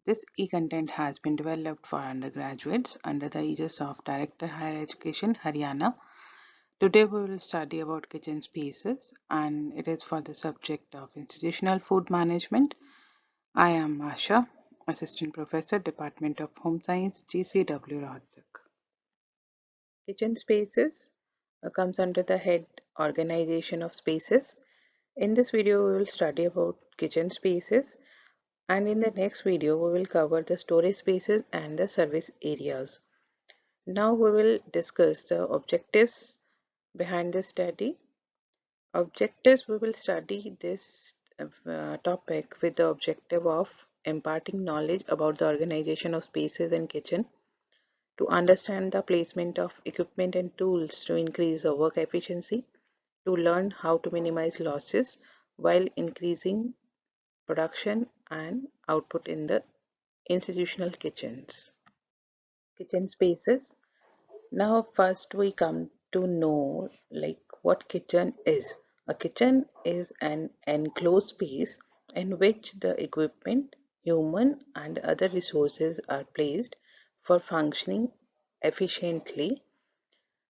This e-content has been developed for undergraduates under the aegis of Director Higher Education, Haryana. Today we will study about kitchen spaces and it is for the subject of institutional food management. I am Asha, Assistant Professor, Department of Home Science, GCW Rohtak. Kitchen spaces comes under the head organization of spaces. In this video we will study about kitchen spaces, and in the next video we will cover the storage spaces and the service areas. Now we will discuss the objectives behind this study. Objectives: we will study this topic with the objective of imparting knowledge about the organization of spaces in kitchen, to understand the placement of equipment and tools to increase the work efficiency, to learn how to minimize losses while increasing production and output in the institutional kitchens. Kitchen spaces. Now first we come to know like what kitchen is. A kitchen is an enclosed space in which the equipment, human and other resources are placed for functioning efficiently.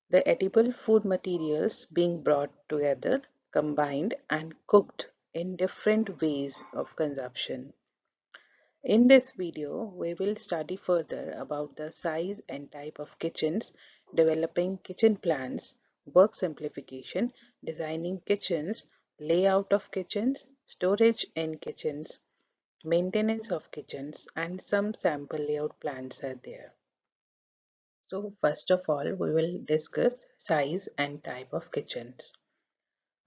The edible food materials being brought together, combined and cooked in different ways of consumption. In this video, we will study further about the size and type of kitchens, developing kitchen plans, work simplification, designing kitchens, layout of kitchens, storage in kitchens, maintenance of kitchens, and some sample layout plans are there. So first of all, we will discuss size and type of kitchens.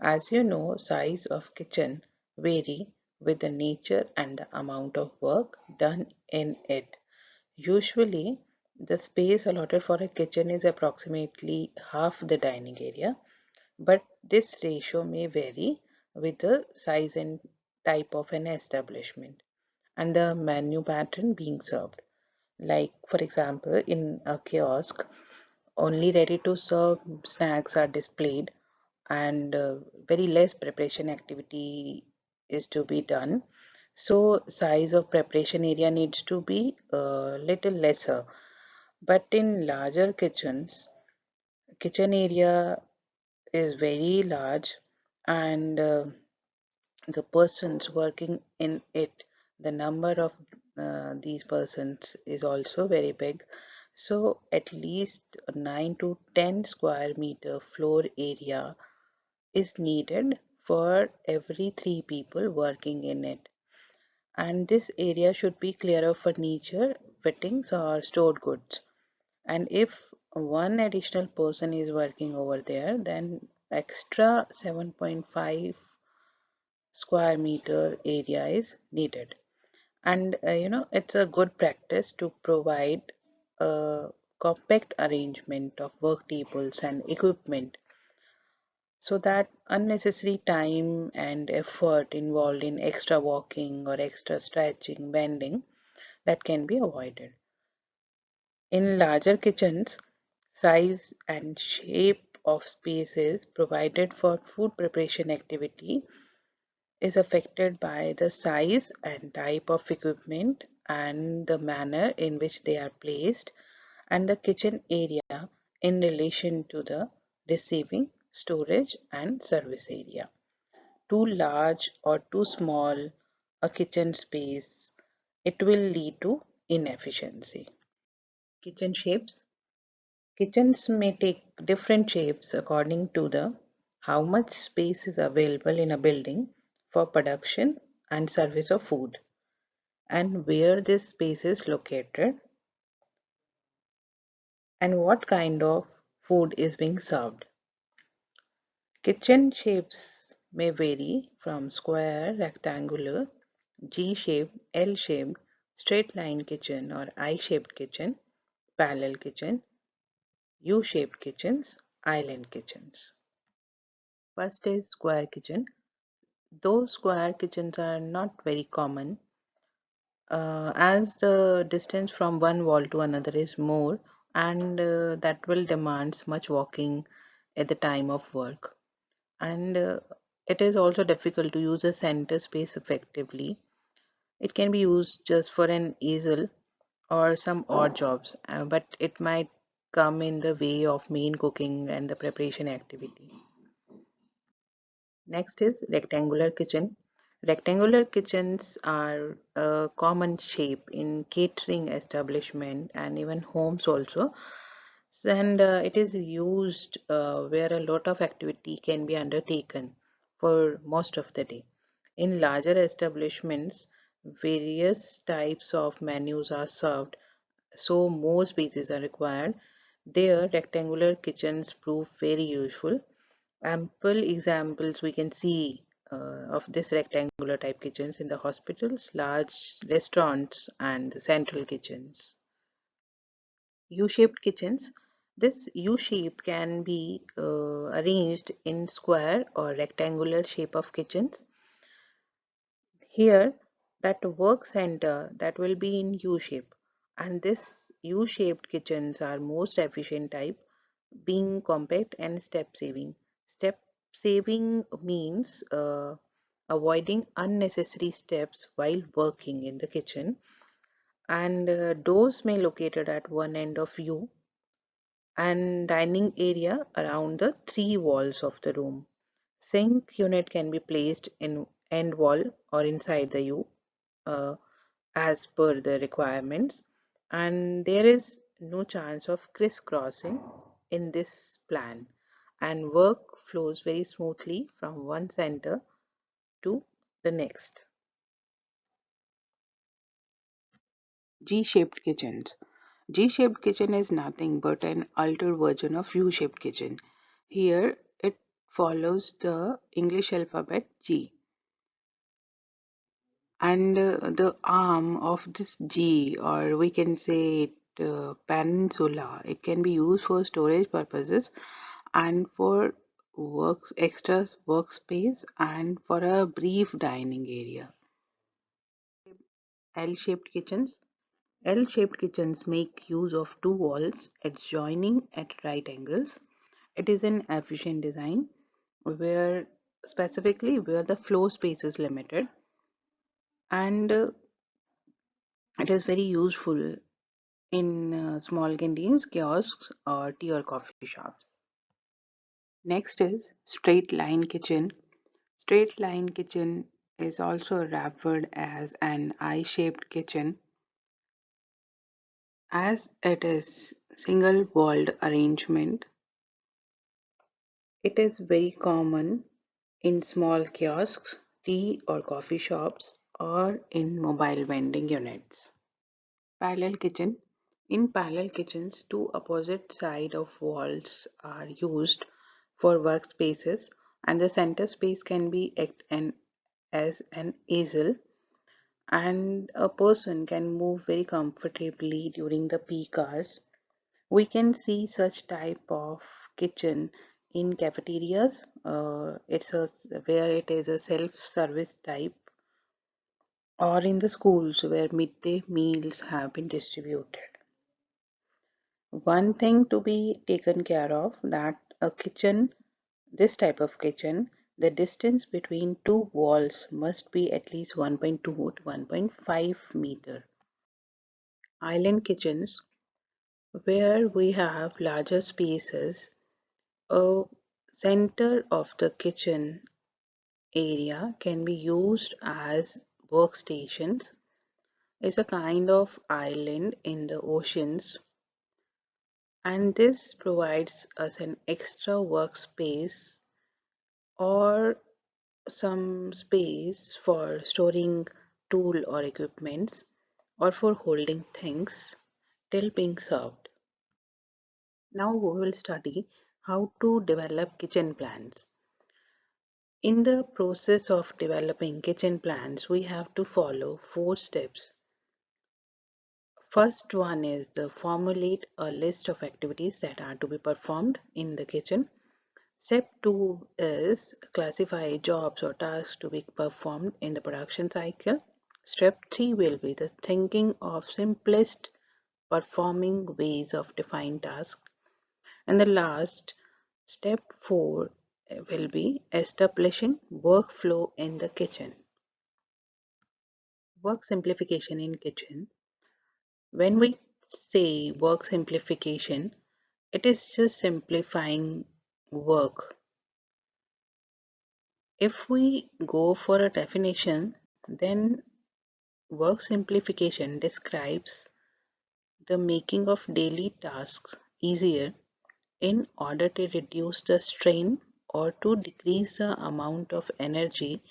As you know, size of kitchen vary with the nature and the amount of work done in it. Usually, the space allotted for a kitchen is approximately half the dining area, but this ratio may vary with the size and type of an establishment and the menu pattern being served. Like, for example, in a kiosk, only ready to serve snacks are displayed, and very less preparation activity is to be done. So size of preparation area needs to be a little lesser. But in larger kitchens, kitchen area is very large, and the persons working in it, the number of these persons is also very big. So at least 9 to 10 square meter floor area is needed for every 3 people working in it. And this area should be clear of furniture, fittings or stored goods. And if one additional person is working over there, then extra 7.5 square meter area is needed. And it's a good practice to provide a compact arrangement of work tables and equipment, so that unnecessary time and effort involved in extra walking or extra stretching, bending, that can be avoided. In larger kitchens, size and shape of spaces provided for food preparation activity is affected by the size and type of equipment and the manner in which they are placed, and the kitchen area in relation to the receiving, storage and service area. Too large or too small a kitchen space, it will lead to inefficiency. Kitchen shapes. Kitchens may take different shapes according to the how much space is available in a building for production and service of food, and where this space is located, and what kind of food is being served. Kitchen shapes may vary from square, rectangular, G-shaped, L-shaped, straight line kitchen or I-shaped kitchen, parallel kitchen, U-shaped kitchens, island kitchens. First is square kitchen. Though square kitchens are not very common, as the distance from one wall to another is more, and that will demands much walking at the time of work, and it is also difficult to use a center space effectively. It can be used just for an easel or some odd jobs, but it might come in the way of main cooking and the preparation activity. Next is rectangular kitchen. Rectangular kitchens are a common shape in catering establishment and even homes also. And it is used where a lot of activity can be undertaken for most of the day. In larger establishments, various types of menus are served, so more spaces are required. There, rectangular kitchens prove very useful. Ample examples we can see of this rectangular type kitchens in the hospitals, large restaurants, and the central kitchens. U-shaped kitchens. This U-shape can be arranged in square or rectangular shape of kitchens. Here, that work center that will be in U-shape, and this U-shaped kitchens are most efficient type, being compact and step saving. Step saving means avoiding unnecessary steps while working in the kitchen, and doors may located at one end of U and dining area around the three walls of the room. Sink unit can be placed in end wall or inside the U uh, as per the requirements, and there is no chance of crisscrossing in this plan, and work flows very smoothly from one center to the next. G-shaped kitchens. G-shaped kitchen is nothing but an altered version of U-shaped kitchen. Here it follows the English alphabet G, and the arm of this G, or we can say it peninsula, it can be used for storage purposes and for works extra workspace and for a brief dining area. L-shaped kitchens. L-shaped kitchens make use of two walls adjoining at right angles. It is an efficient design where specifically where the floor space is limited, and it is very useful in small canteens, kiosks, or tea or coffee shops. Next is straight line kitchen. Straight line kitchen is also referred as an I-shaped kitchen, as it is single walled arrangement. It is very common in small kiosks, tea or coffee shops, or in mobile vending units. Parallel kitchen. In parallel kitchens, two opposite side of walls are used for workspaces, and the center space can be act as an easel, and a person can move very comfortably during the peak hours. We can see such type of kitchen in cafeterias. It's a where it is a self-service type, or in the schools where midday meals have been distributed. One thing to be taken care of that a kitchen, this type of kitchen, the distance between two walls must be at least 1.2 to 1.5 meter. Island kitchens, where we have larger spaces, a center of the kitchen area can be used as workstations, is a kind of island in the oceans, and this provides us an extra workspace or some space for storing tool or equipments or for holding things till being served. Now we will study how to develop kitchen plans. In the process of developing kitchen plans, we have to follow four steps. First one is to formulate a list of activities that are to be performed in the kitchen. Step 2 is classify jobs or tasks to be performed in the production cycle. Step 3 will be the thinking of simplest performing ways of defined tasks. And the last, step 4 will be establishing workflow in the kitchen. Work simplification in kitchen. When we say work simplification, it is just simplifying work. If we go for a definition, then work simplification describes the making of daily tasks easier in order to reduce the strain or to decrease the amount of energy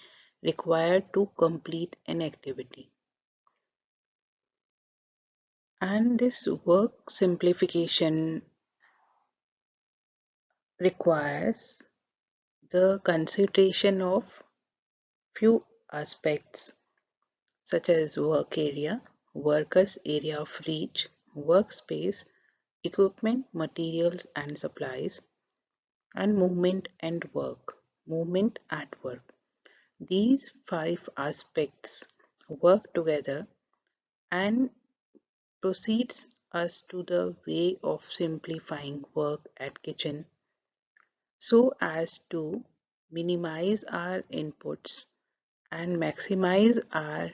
required to complete an activity. And this work simplification requires the consideration of few aspects such as work area, workers' area of reach, workspace, equipment, materials and supplies, and movement at work. These five aspects work together and proceeds us to the way of simplifying work at kitchen so as to minimize our inputs and maximize our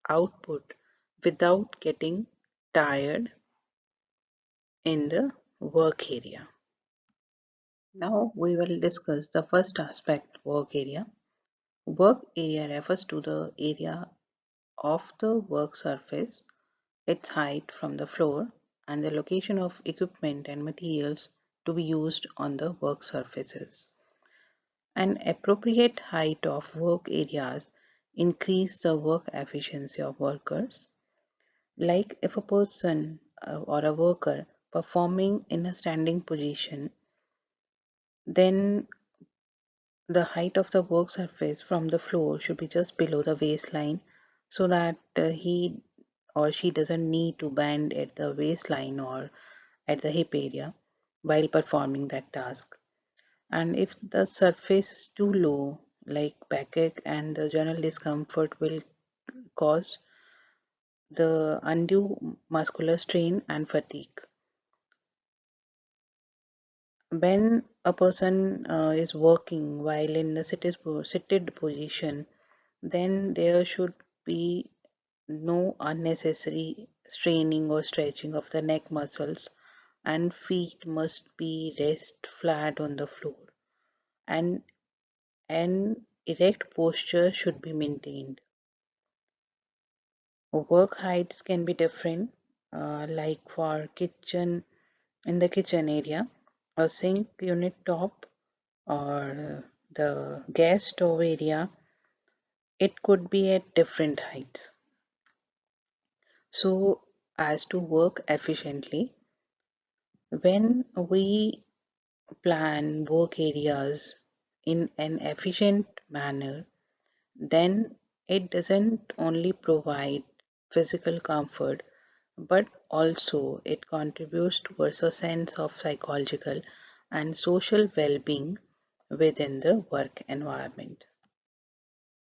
output without getting tired in the work area. Now we will discuss the first aspect, work area. Work area refers to the area of the work surface, its height from the floor, and the location of equipment and materials to be used on the work surfaces. An appropriate height of work areas increase the work efficiency of workers. Like if a person or a worker performing in a standing position, then the height of the work surface from the floor should be just below the waistline so that he or she doesn't need to bend at the waistline or at the hip area while performing that task. And if the surface is too low, like backache and the general discomfort will cause the undue muscular strain and fatigue. When a person is working while in the seated position, then there should be no unnecessary straining or stretching of the neck muscles, and feet must be rest flat on the floor, and an erect posture should be maintained. Work heights can be different, like for kitchen, in the kitchen area, a sink unit top or the gas stove area, it could be at different heights. So as to work efficiently, when we plan work areas in an efficient manner, then it doesn't only provide physical comfort, but also it contributes towards a sense of psychological and social well-being within the work environment.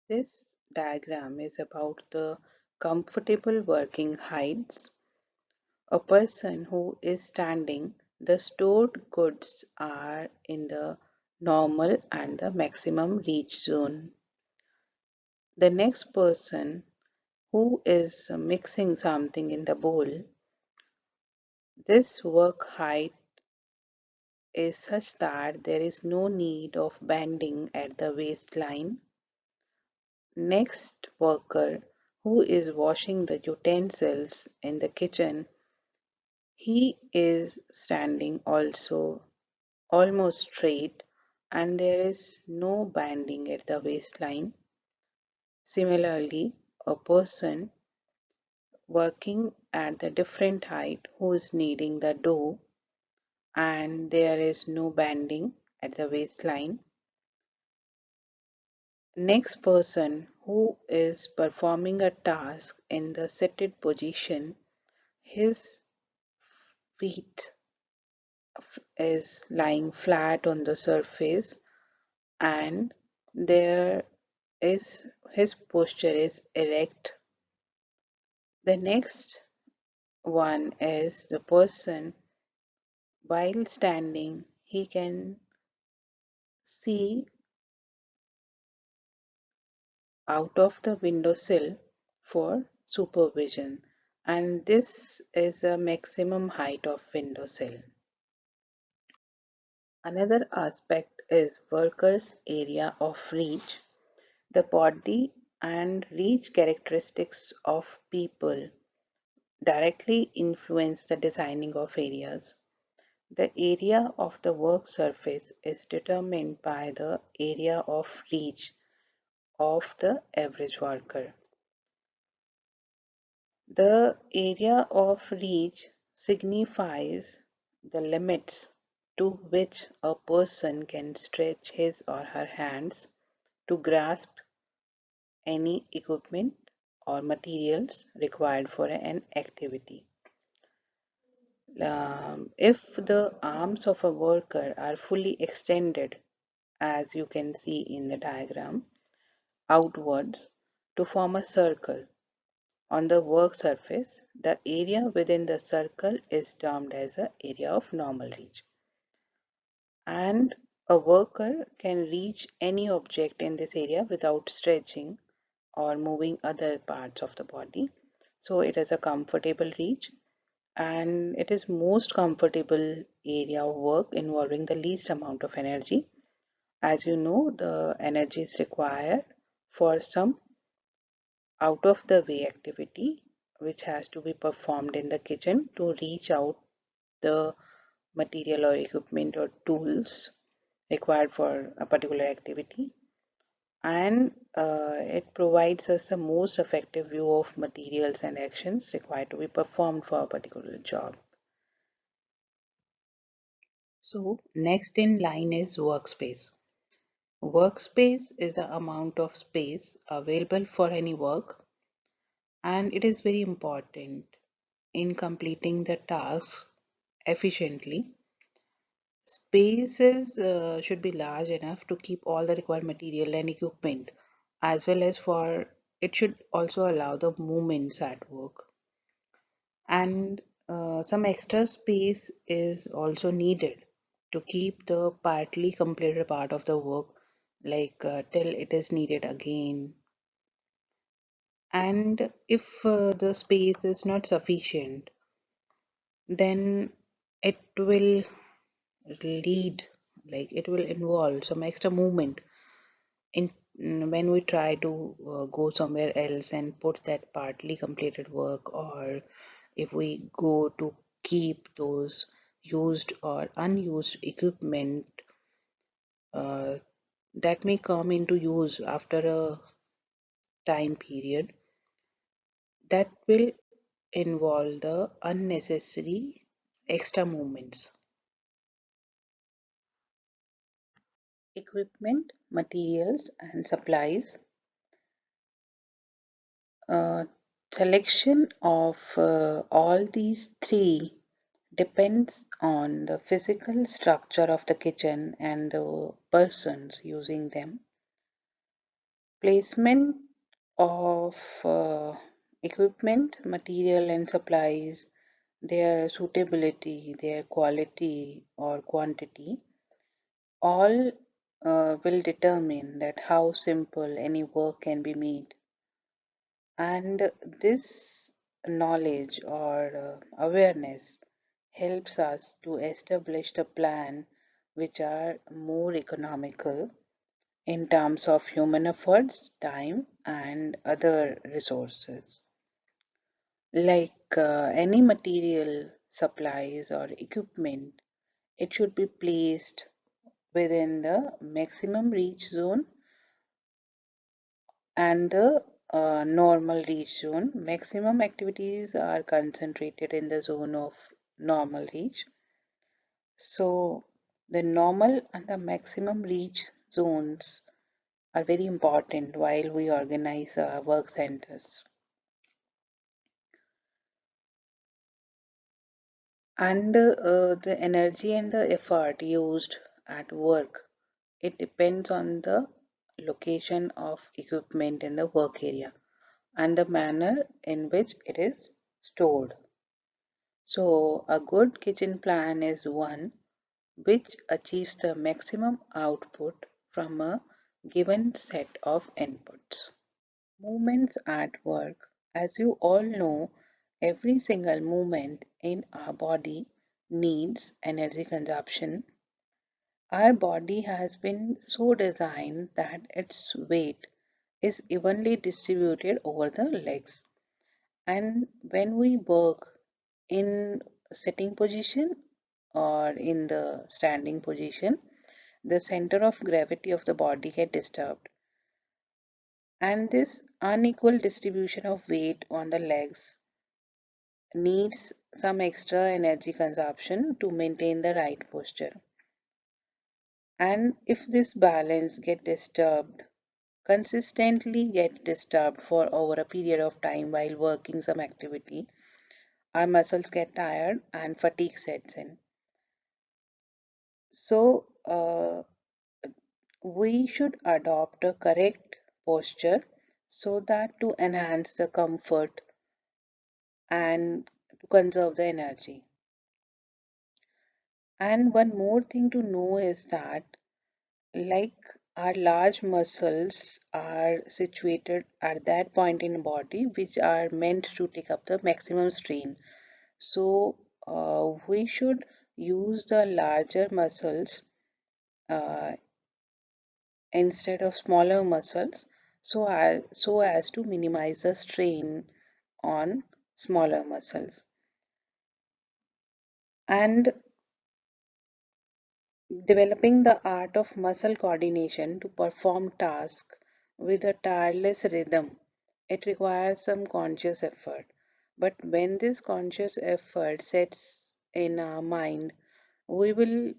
This diagram is about the comfortable working heights. A person who is standing, the stored goods are in the normal and the maximum reach zone. The next person who is mixing something in the bowl, this work height is such that there is no need of bending at the waistline. Next worker who is washing the utensils in the kitchen, he is standing also almost straight and there is no bending at the waistline. Similarly, a person working at the different height who is kneading the dough and there is no bending at the waistline. Next person who is performing a task in the seated position, his feet is lying flat on the surface and there is his posture is erect. The next one is the person while standing, he can see out of the windowsill for supervision, and this is the maximum height of windowsill. Another aspect is workers' area of reach. The body and reach characteristics of people directly influence the designing of areas. The area of the work surface is determined by the area of reach of the average worker. The area of reach signifies the limits to which a person can stretch his or her hands to grasp any equipment or materials required for an activity. If the arms of a worker are fully extended, as you can see in the diagram, outwards to form a circle on the work surface, the area within the circle is termed as the area of normal reach. And a worker can reach any object in this area without stretching or moving other parts of the body. So it is a comfortable reach, and it is most comfortable area of work involving the least amount of energy. As you know, the energy is required for some out of the way activity which has to be performed in the kitchen to reach out the material or equipment or tools required for a particular activity, and it provides us the most effective view of materials and actions required to be performed for a particular job. So next in line is workspace. Workspace is the amount of space available for any work, and it is very important in completing the tasks efficiently. Spaces should be large enough to keep all the required material and equipment, as well as for it should also allow the movements at work. And some extra space is also needed to keep the partly completed part of the work like till it is needed again. And if the space is not sufficient, then it will lead, like it will involve some extra movement in when we try to go somewhere else and put that partly completed work, or if we go to keep those used or unused equipment uh, that may come into use after a time period, that will involve the unnecessary extra movements. Equipment, materials, and supplies. Uh, Selection of all these three depends on the physical structure of the kitchen and the persons using them. Placement of equipment, material, and supplies, their suitability, their quality or quantity, all will determine that how simple any work can be made. And this knowledge or awareness helps us to establish the plan which are more economical in terms of human efforts, time, and other resources. Like any material, supplies, or equipment, it should be placed within the maximum reach zone and the normal reach zone. Maximum activities are concentrated in the zone of normal reach. So the normal and the maximum reach zones are very important while we organize our work centers. And the energy and the effort used at work, it depends on the location of equipment in the work area and the manner in which it is stored. So a good kitchen plan is one which achieves the maximum output from a given set of inputs. Movements at work As you all know, every single movement in our body needs energy consumption. Our body has been so designed that its weight is evenly distributed over the legs. And when we work in sitting position or in the standing position, the center of gravity of the body get disturbed. And this unequal distribution of weight on the legs needs some extra energy consumption to maintain the right posture. And if this balance get disturbed, consistently get disturbed for over a period of time while working some activity, our muscles get tired and fatigue sets in. So, we should adopt a correct posture so that to enhance the comfort and to conserve the energy. And one more thing to know is that, like, our large muscles are situated at that point in body which are meant to take up the maximum strain. So we should use the larger muscles uh, instead of smaller muscles so as to minimize the strain on smaller muscles. And developing the art of muscle coordination to perform tasks with a tireless rhythm, it requires some conscious effort. But when this conscious effort sets in our mind, we will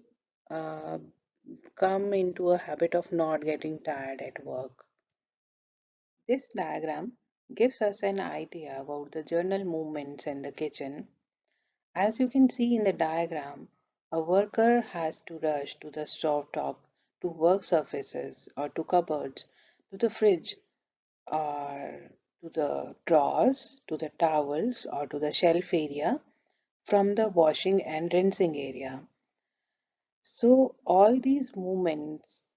uh, come into a habit of not getting tired at work. This diagram gives us an idea about the journal movements in the kitchen. As you can see in the diagram, a worker has to rush to the stove top, to work surfaces, or to cupboards, to the fridge, or to the drawers, to the towels, or to the shelf area from the washing and rinsing area. So, all these movements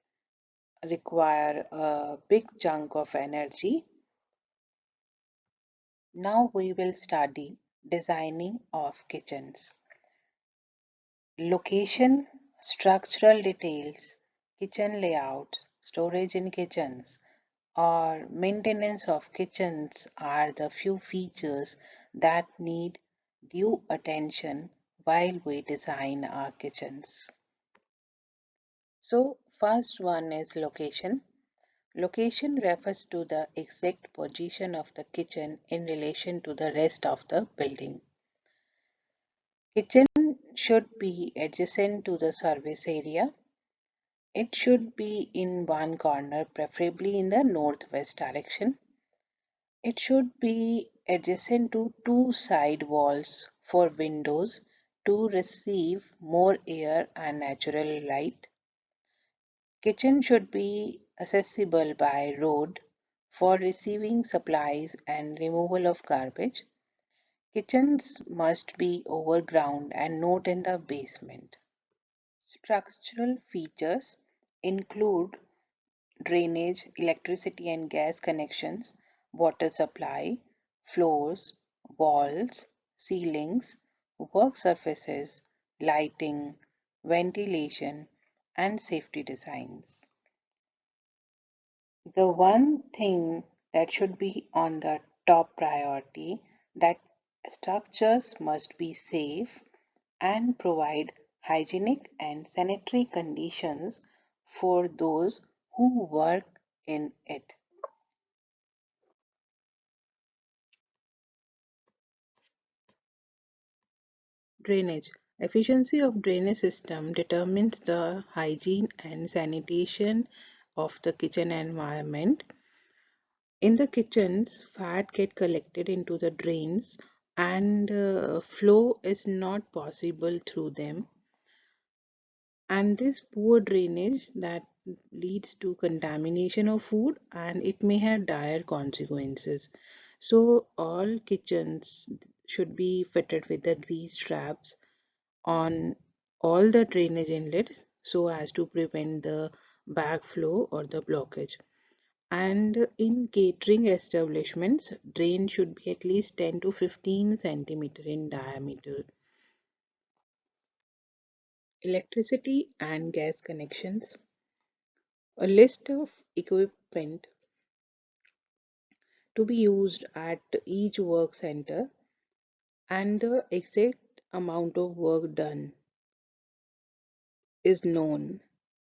require a big chunk of energy. Now we will study designing of kitchens. Location, structural details, kitchen layouts, storage in kitchens, or maintenance of kitchens are the few features that need due attention while we design our kitchens. So, first one is location. Location refers to the exact position of the kitchen in relation to the rest of the building. Kitchen should be adjacent to the service area. It should be in one corner, preferably in the northwest direction. It should be adjacent to two side walls for windows to receive more air and natural light. Kitchen should be accessible by road for receiving supplies and removal of garbage. Kitchens must be overground and not in the basement. Structural features include drainage, electricity and gas connections, water supply, floors, walls, ceilings, work surfaces, lighting, ventilation, and safety designs. The one thing that should be on the top priority that structures must be safe and provide hygienic and sanitary conditions for those who work in it. Drainage. Efficiency of drainage system determines the hygiene and sanitation of the kitchen environment. In the kitchens, fat get collected into the drains and flow is not possible through them. And this poor drainage that leads to contamination of food and it may have dire consequences. So all kitchens should be fitted with the grease traps on all the drainage inlets so as to prevent the backflow or the blockage. And in catering establishments, drain should be at least 10 to 15 centimeter in diameter. Electricity and gas connections. A list of equipment to be used at each work center and the exact amount of work done is known.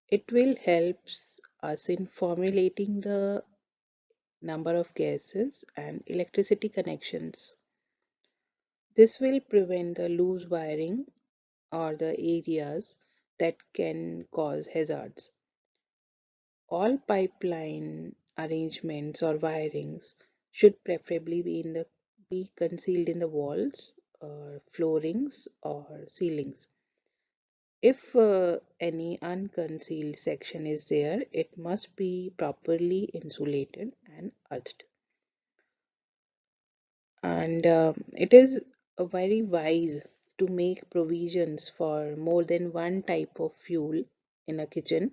It will help us in formulating the number of gases and electricity connections. This will prevent the loose wiring or the areas that can cause hazards. All pipeline arrangements or wirings should preferably be concealed in the walls or floorings or ceilings. If any unconcealed section is there, it must be properly insulated and earthed. And it is very wise to make provisions for more than one type of fuel in a kitchen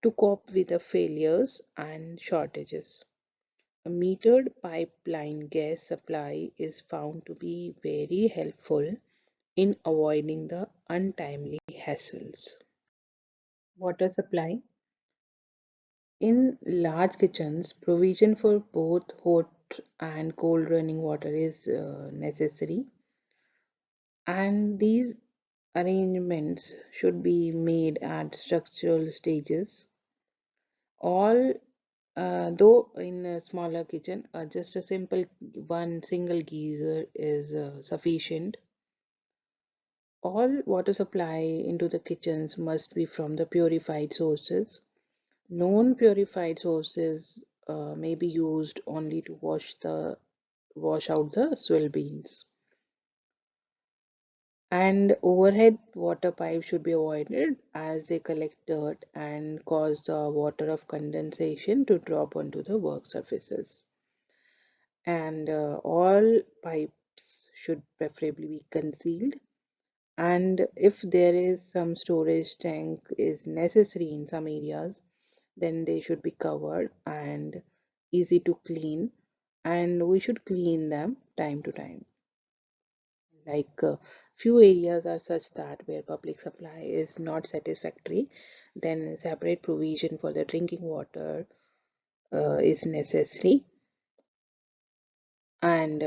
to cope with the failures and shortages. A metered pipeline gas supply is found to be very helpful in avoiding the untimely hassles. Water supply. In large kitchens, provision for both hot and cold running water is necessary, and these arrangements should be made at structural stages. All, though in a smaller kitchen, just a simple one single geyser is sufficient. All water supply into the kitchens must be from the purified sources. Non-purified sources may be used only to wash out the swell beans. And overhead water pipes should be avoided as they collect dirt and cause the water of condensation to drop onto the work surfaces. And all pipes should preferably be concealed. And if there is some storage tank is necessary in some areas, then they should be covered and easy to clean, and we should clean them time to time. Like few areas are such that where public supply is not satisfactory, then separate provision for the drinking water is necessary, and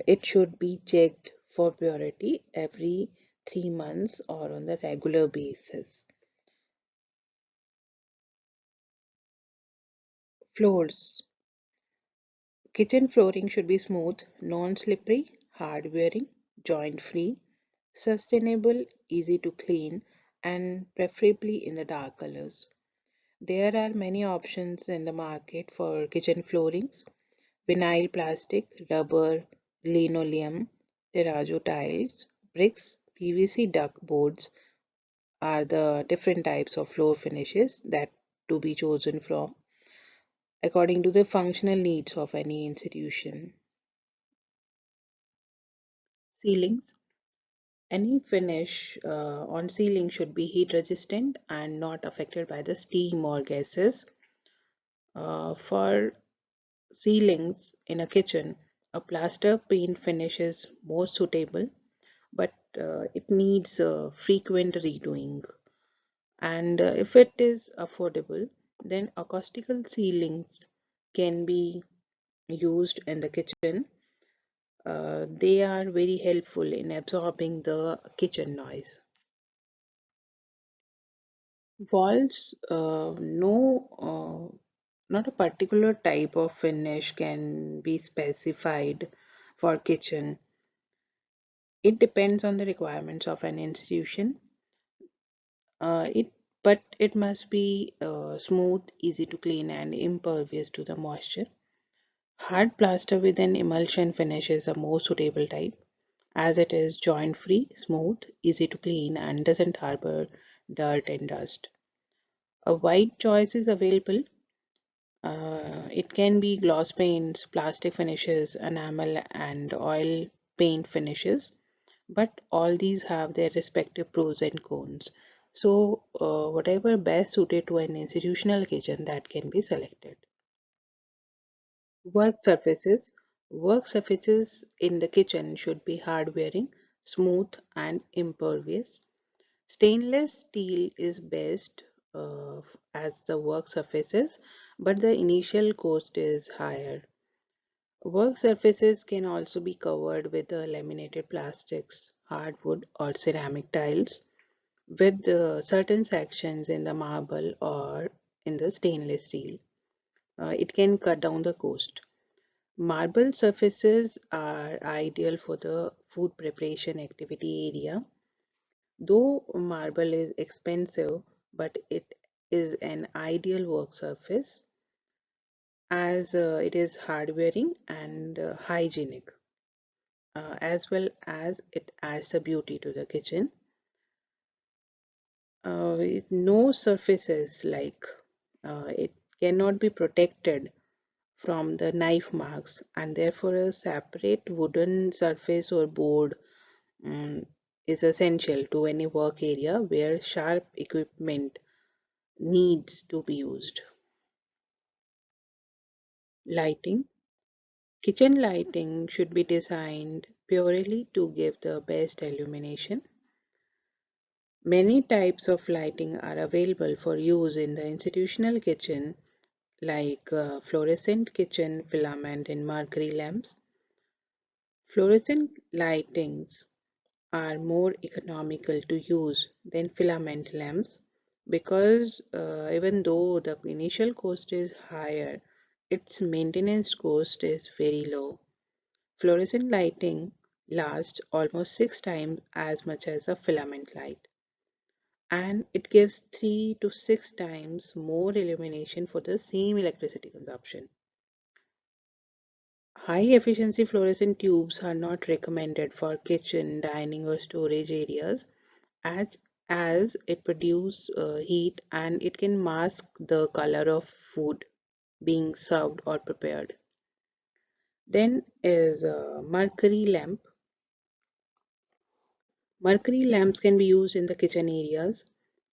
it should be checked for purity every 3 months or on the regular basis. Floors. Kitchen flooring should be smooth, non-slippery, hard-wearing, joint-free, sustainable, easy to clean, and preferably in the dark colors. There are many options in the market for kitchen floorings: vinyl plastic, rubber, linoleum, terrazzo tiles, bricks, PVC duct boards are the different types of floor finishes that to be chosen from according to the functional needs of any institution. Ceilings. Any finish on ceiling should be heat resistant and not affected by the steam or gases. For ceilings in a kitchen, a plaster paint finish is more suitable, but it needs frequent redoing. And if it is affordable, then acoustical ceilings can be used in the kitchen. They are very helpful in absorbing the kitchen noise. Walls, no, not a particular type of finish can be specified for kitchen. It depends on the requirements of an institution. It but it must be smooth, easy to clean, and impervious to the moisture. Hard plaster with an emulsion finish is a more suitable type, as it is joint free, smooth, easy to clean, and doesn't harbor dirt and dust. A wide choice is available. It can be gloss paints, plastic finishes, enamel, and oil paint finishes, but all these have their respective pros and cons. So, whatever best suited to an institutional kitchen, that can be selected. Work surfaces. Work surfaces in the kitchen should be hard wearing, smooth, and impervious. Stainless steel is best as the work surfaces, but the initial cost is higher. Work surfaces can also be covered with laminated plastics, hardwood, or ceramic tiles with certain sections in the marble or in the stainless steel. It can cut down the cost. Marble surfaces are ideal for the food preparation activity area. Though marble is expensive, but it is an ideal work surface as it is hard wearing and hygienic, as well as it adds a beauty to the kitchen. No surfaces like it cannot be protected from the knife marks, and therefore a separate wooden surface or board mm, is essential to any work area where sharp equipment needs to be used. Lighting. Kitchen lighting should be designed purely to give the best illumination. Many types of lighting are available for use in the institutional kitchen, like fluorescent kitchen filament and mercury lamps. Fluorescent lightings are more economical to use than filament lamps because even though the initial cost is higher, its maintenance cost is very low. Fluorescent lighting lasts almost 6 times as much as a filament light, and it gives 3 to 6 times more illumination for the same electricity consumption. High efficiency fluorescent tubes are not recommended for kitchen, dining, or storage areas as, as it produces heat and it can mask the color of food being served or prepared. Then is a mercury lamp. Mercury lamps can be used in the kitchen areas.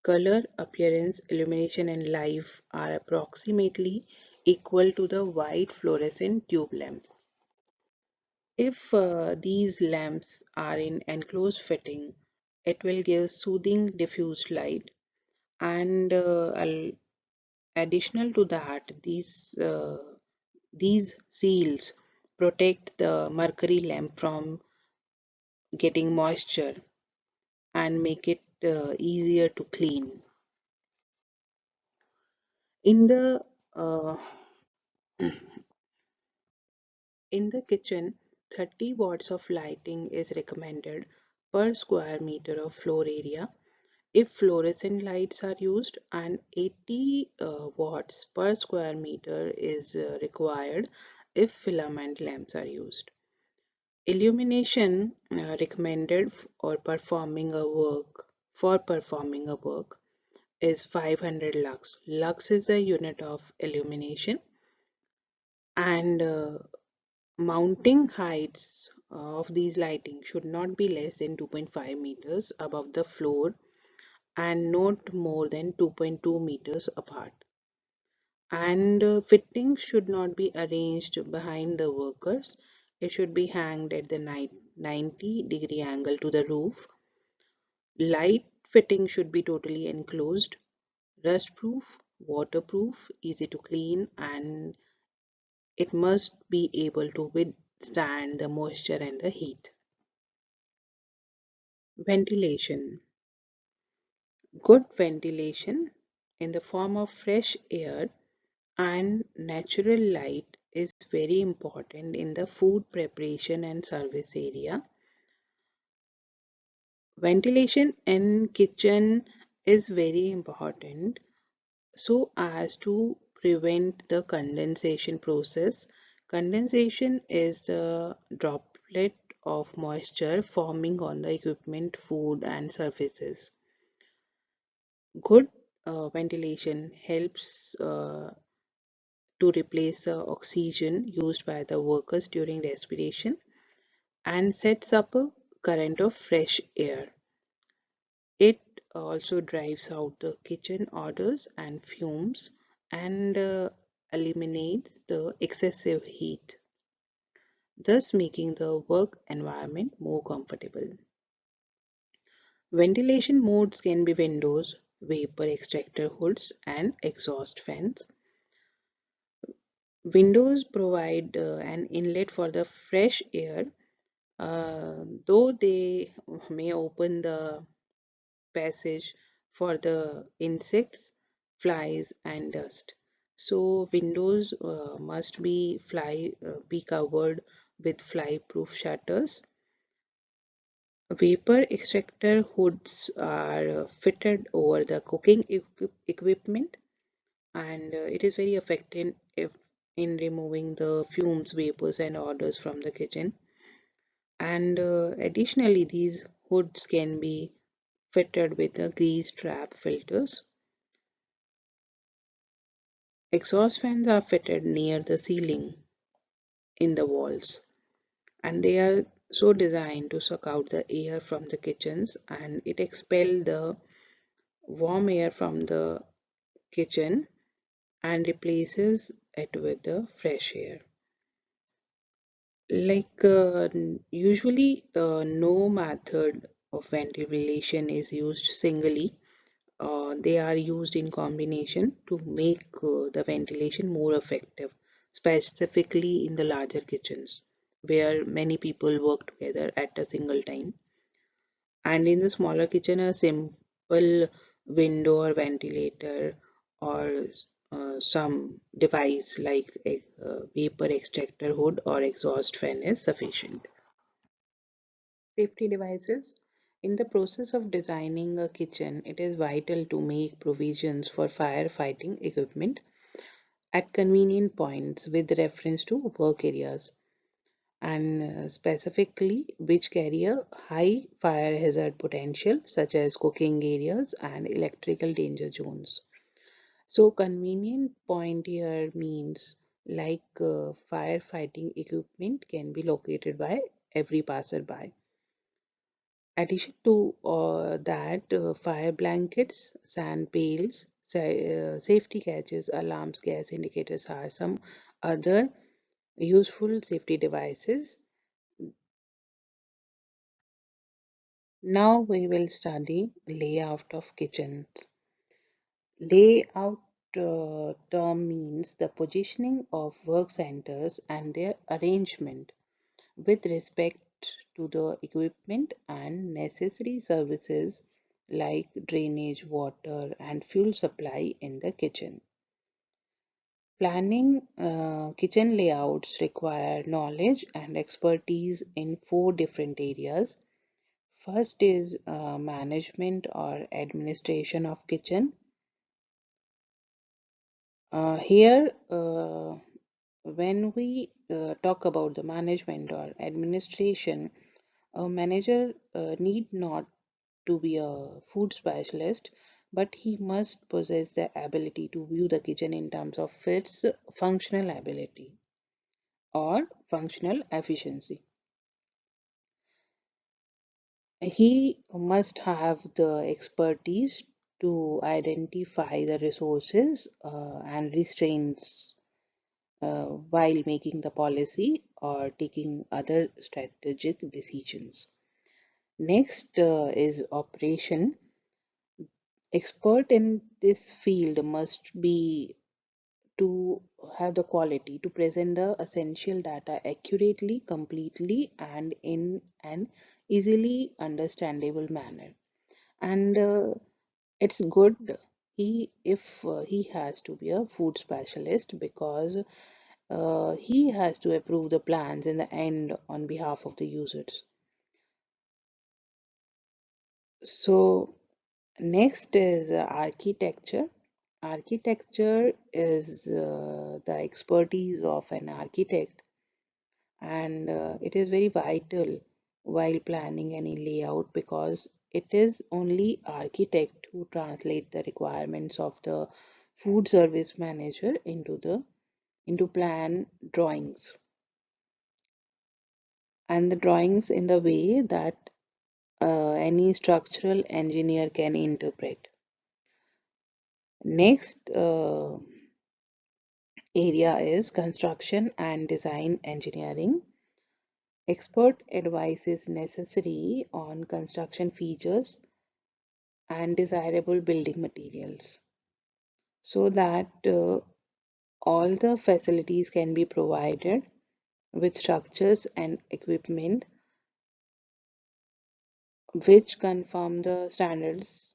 Color, appearance, illumination, and life are approximately equal to the white fluorescent tube lamps. If these lamps are in enclosed fitting, it will give soothing diffused light, and additional to that, these seals protect the mercury lamp from getting moisture and make it easier to clean. In the uh, in the kitchen, 30 watts of lighting is recommended per square meter of floor area if fluorescent lights are used, and 80 watts per square meter is required if filament lamps are used. Illumination recommended or performing a work for performing a work is 500 lux. Lux is a unit of illumination, and mounting heights of these lighting should not be less than 2.5 meters above the floor and not more than 2.2 meters apart. And fittings should not be arranged behind the workers. It should be hanged at the 90-degree angle to the roof. Light fitting should be totally enclosed, rust proof, waterproof, easy to clean, and it must be able to withstand the moisture and the heat. Ventilation. Good ventilation in the form of fresh air and natural light is very important in the food preparation and service area. Ventilation in kitchen is very important so as to prevent the condensation process. Condensation is the droplet of moisture forming on the equipment, food, and surfaces. Good ventilation helps to replace the oxygen used by the workers during respiration and sets up a current of fresh air. It also drives out the kitchen odors and fumes, and eliminates the excessive heat, thus making the work environment more comfortable. Ventilation modes can be windows, vapor extractor hoods, and exhaust fans. Windows provide an inlet for the fresh air, though they may open the passage for the insects, flies, and dust. So windows must be covered with fly-proof shutters. Vapor extractor hoods are fitted over the cooking equipment, and it is very effective in removing the fumes, vapors, and odors from the kitchen. And additionally, these hoods can be fitted with the grease trap filters. Exhaust fans are fitted near the ceiling in the walls, and they are so designed to suck out the air from the kitchens and it expel the warm air from the kitchen and replaces it with the fresh air. Usually, no method of ventilation is used singly. They are used in combination to make the ventilation more effective, specifically in the larger kitchens where many people work together at a single time. And in the smaller kitchen, a simple window or ventilator or some device like a vapor extractor hood or exhaust fan is sufficient. Safety devices. In the process of designing a kitchen, it is vital to make provisions for firefighting equipment at convenient points with reference to work areas and specifically which carry a high fire hazard potential, such as cooking areas and electrical danger zones. So, convenient point here means like firefighting equipment can be located by every passerby. Addition to that, fire blankets, sand pails, safety catches, alarms, gas indicators are some other useful safety devices. Now we will study layout of kitchens. Layout term means the positioning of work centers and their arrangement with respect to the equipment and necessary services like drainage, water, and fuel supply in the kitchen. Planning kitchen layouts require knowledge and expertise in four different areas. First is management or administration of kitchen. Here, when we talk about the management or administration, a manager need not to be a food specialist, but he must possess the ability to view the kitchen in terms of its functional ability or functional efficiency. He must have the expertise to identify the resources and restraints while making the policy or taking other strategic decisions. Next is operation. Expert in this field must be to have the quality to present the essential data accurately, completely, and in an easily understandable manner. And it's good if he has to be a food specialist because he has to approve the plans in the end on behalf of the users. So next is architecture. Architecture is the expertise of an architect, and it is very vital while planning any layout because it is only architect who translate the requirements of the food service manager into plan drawings and the drawings in the way that any structural engineer can interpret. Next area is construction and design engineering. Expert advice is necessary on construction features and desirable building materials so that all the facilities can be provided with structures and equipment which confirm the standards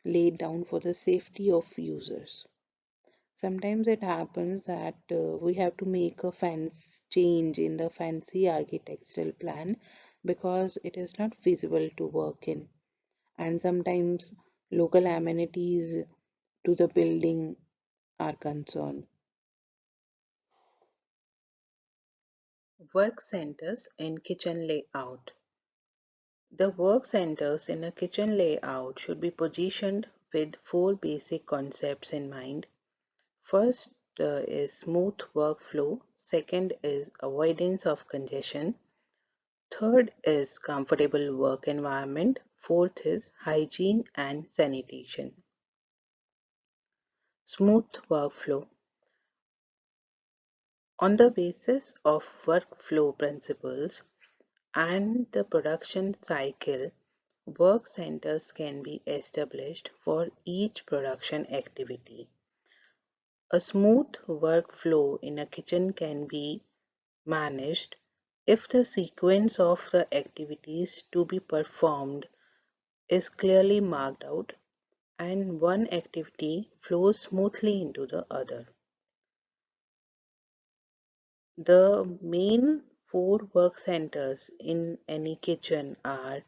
laid down for the safety of users. Sometimes it happens that we have to make a fence change in the fancy architectural plan because it is not feasible to work in, and sometimes local amenities to the building are concerned. Work centers in kitchen layout. The work centers in a kitchen layout should be positioned with four basic concepts in mind. First is smooth workflow, second is avoidance of congestion, third is comfortable work environment, fourth is hygiene and sanitation. Smooth workflow. On the basis of workflow principles and the production cycle, work centers can be established for each production activity. A smooth workflow in a kitchen can be managed if the sequence of the activities to be performed is clearly marked out and one activity flows smoothly into the other. The main four work centers in any kitchen are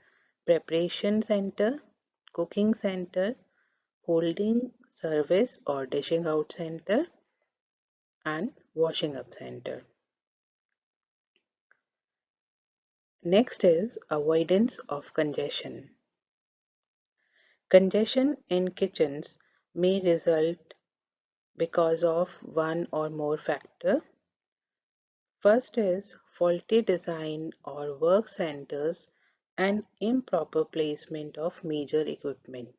preparation center, cooking center, holding service or dishing out center, and washing up center. Next is avoidance of congestion. Congestion in kitchens may result because of one or more factor. First is faulty design or work centers and improper placement of major equipment.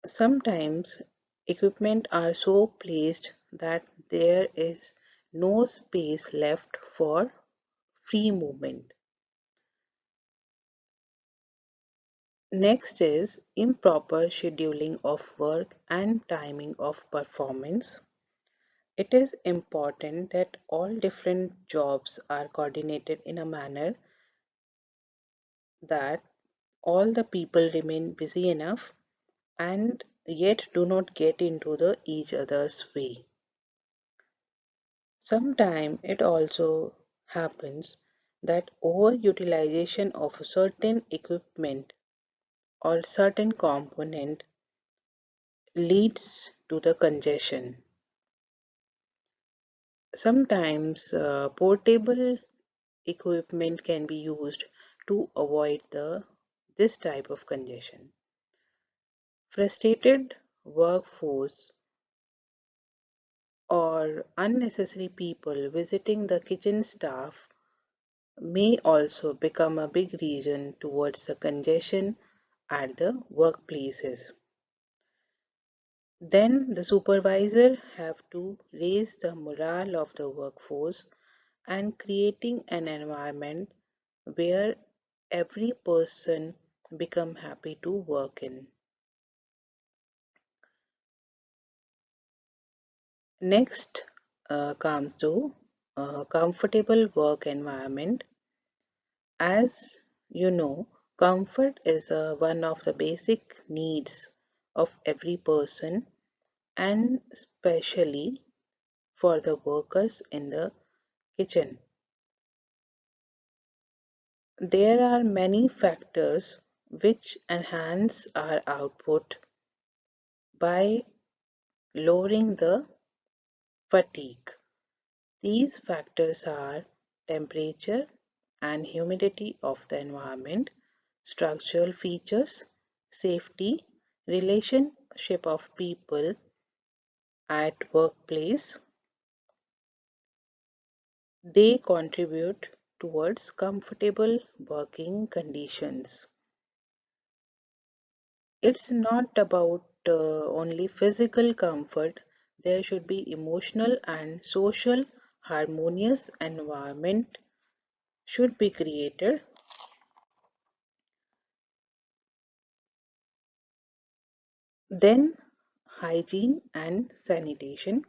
Sometimes equipment are so placed that there is no space left for free movement. Next is improper scheduling of work and timing of performance. It is important that all different jobs are coordinated in a manner that all the people remain busy enough and yet do not get into the each other's way. Sometimes it also happens that overutilization of a certain equipment or certain component leads to the congestion. Sometimes portable equipment can be used to avoid this type of congestion. Frustrated workforce or unnecessary people visiting the kitchen staff may also become a big reason towards the congestion at the workplaces. Then the supervisor have to raise the morale of the workforce and creating an environment where every person become happy to work in. Next comes to a comfortable work environment. As you know, comfort is one of the basic needs of every person and especially for the workers in the kitchen. There are many factors which enhance our output by lowering the fatigue. These factors are temperature and humidity of the environment, structural features, safety, relationship of people at workplace. They contribute towards comfortable working conditions. It's not about only physical comfort, there should be emotional and social harmonious environment should be created. Then hygiene and sanitation.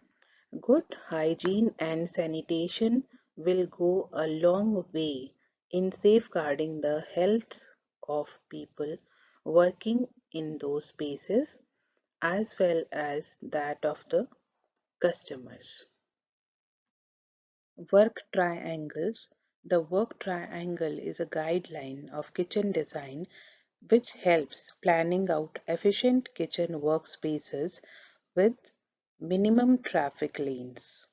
Good hygiene and sanitation will go a long way in safeguarding the health of people working in those spaces as well as that of the customers. Work triangles. The work triangle is a guideline of kitchen design which helps planning out efficient kitchen workspaces with minimum traffic lanes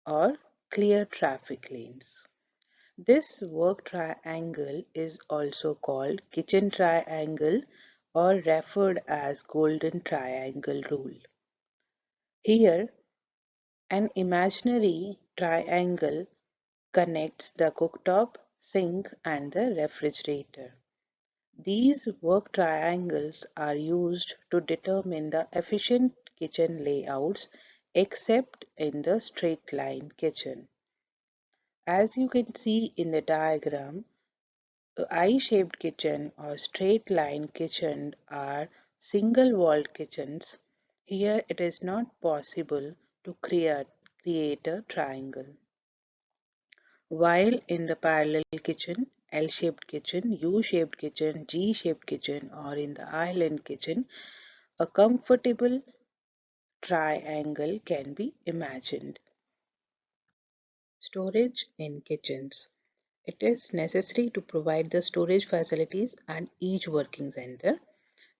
or clear traffic lanes. This work triangle is also called kitchen triangle or referred as golden triangle rule. Here, an imaginary triangle connects the cooktop, sink, and the refrigerator. These work triangles are used to determine the efficient kitchen layouts except in the straight line kitchen. As you can see in the diagram, I-shaped kitchen or straight line kitchen are single walled kitchens. Here it is not possible to create a triangle. While in the parallel kitchen, L-shaped kitchen, U-shaped kitchen, G-shaped kitchen, or in the island kitchen, a comfortable triangle can be imagined. Storage in kitchens. It is necessary to provide the storage facilities at each working center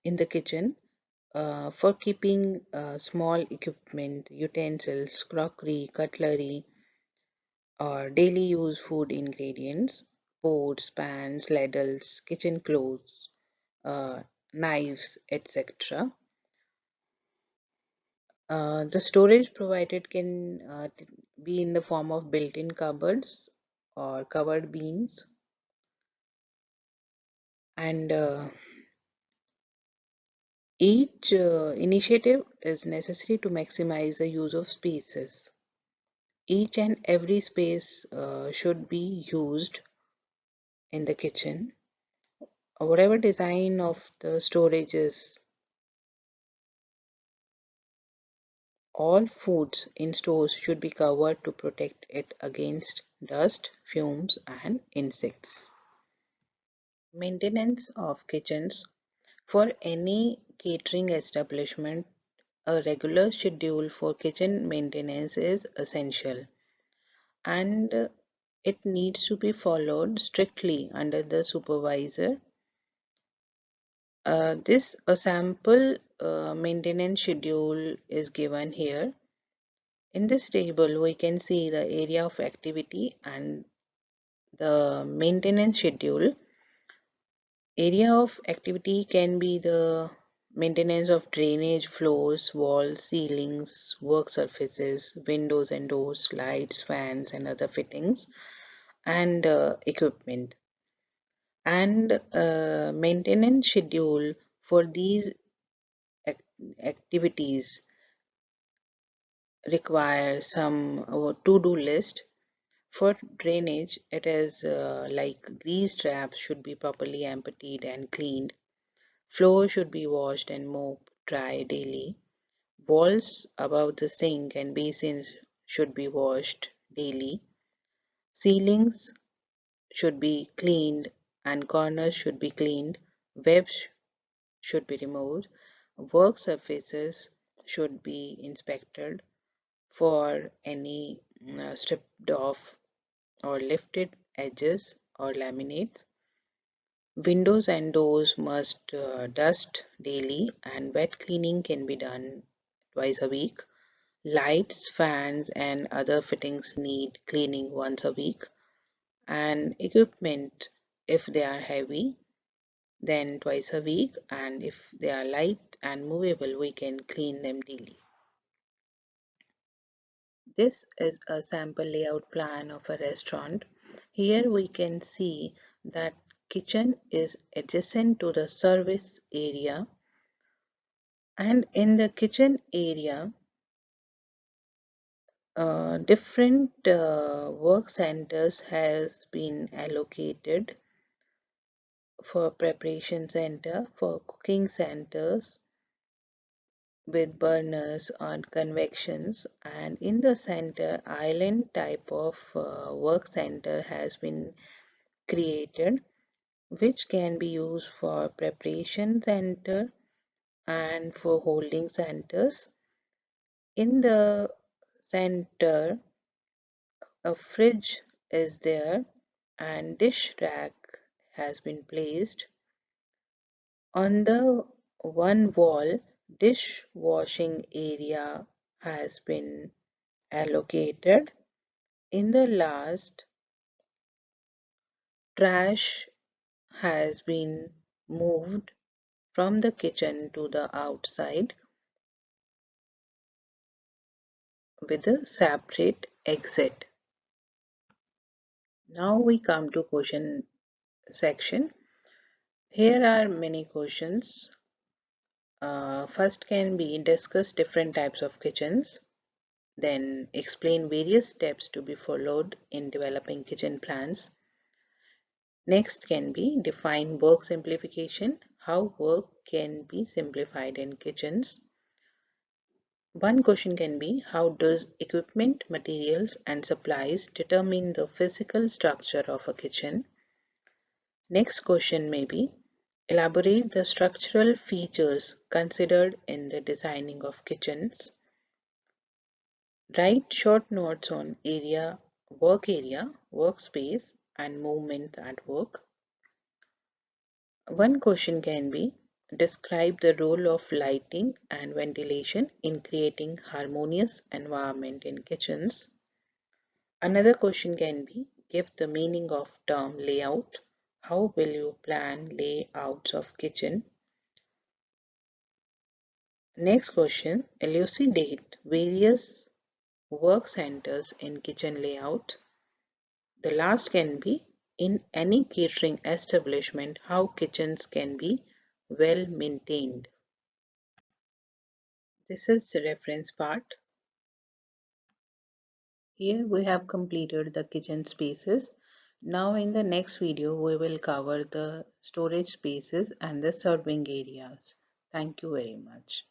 in the kitchen for keeping small equipment, utensils, crockery, cutlery, or daily use food ingredients, pots, pans, ladles, kitchen clothes, uh, knives, etc. The storage provided can be in the form of built-in cupboards or covered bins, and each initiative is necessary to maximize the use of spaces. Each and every space should be used in the kitchen. Whatever design of the storage is, all foods in stores should be covered to protect it against dust, fumes, and insects. Maintenance of kitchens. For any catering establishment, a regular schedule for kitchen maintenance is essential, and it needs to be followed strictly under the supervisor. This a sample maintenance schedule is given here. In this table, we can see the area of activity and the maintenance schedule. Area of activity can be the maintenance of drainage, floors, walls, ceilings, work surfaces, windows and doors, lights, fans, and other fittings, and equipment. And maintenance schedule for these ac activities require some to-do list. For drainage, it is like grease traps should be properly emptied and cleaned. Floor should be washed and mopped dry daily. Walls above the sink and basins should be washed daily. Ceilings should be cleaned and corners should be cleaned. Webs should be removed. Work surfaces should be inspected for any stripped off or lifted edges or laminates. Windows and doors must dust daily and wet cleaning can be done twice a week. Lights, fans, and other fittings need cleaning once a week. And equipment, if they are heavy, then twice a week. And if they are light and movable, we can clean them daily. This is a sample layout plan of a restaurant. Here we can see that kitchen is adjacent to the service area And in the kitchen area, different work centers has been allocated for preparation center, for cooking centers with burners on convections, and in the center island type of work center has been created, which can be used for preparation center and for holding centers. In the center, a fridge is there and dish rack has been placed. On the one wall, dishwashing area has been allocated. In the last, trash has been moved from the kitchen to the outside with a separate exit. Now we come to question section. Here are many questions. First can be discuss different types of kitchens, then explain various steps to be followed in developing kitchen plans. Next can be define work simplification, how work can be simplified in kitchens. One question can be how does equipment, materials and supplies determine the physical structure of a kitchen? Next question may be elaborate the structural features considered in the designing of kitchens. Write short notes on area, workspace, and movements at work. One question can be describe the role of lighting and ventilation in creating harmonious environment in kitchens. Another question can be give the meaning of term layout. How will you plan layouts of kitchen? Next question, elucidate various work centers in kitchen layout. The last can be in any catering establishment, how kitchens can be well maintained. This is the reference part. Here we have completed the kitchen spaces. Now in the next video we will cover the storage spaces and the serving areas. Thank you very much.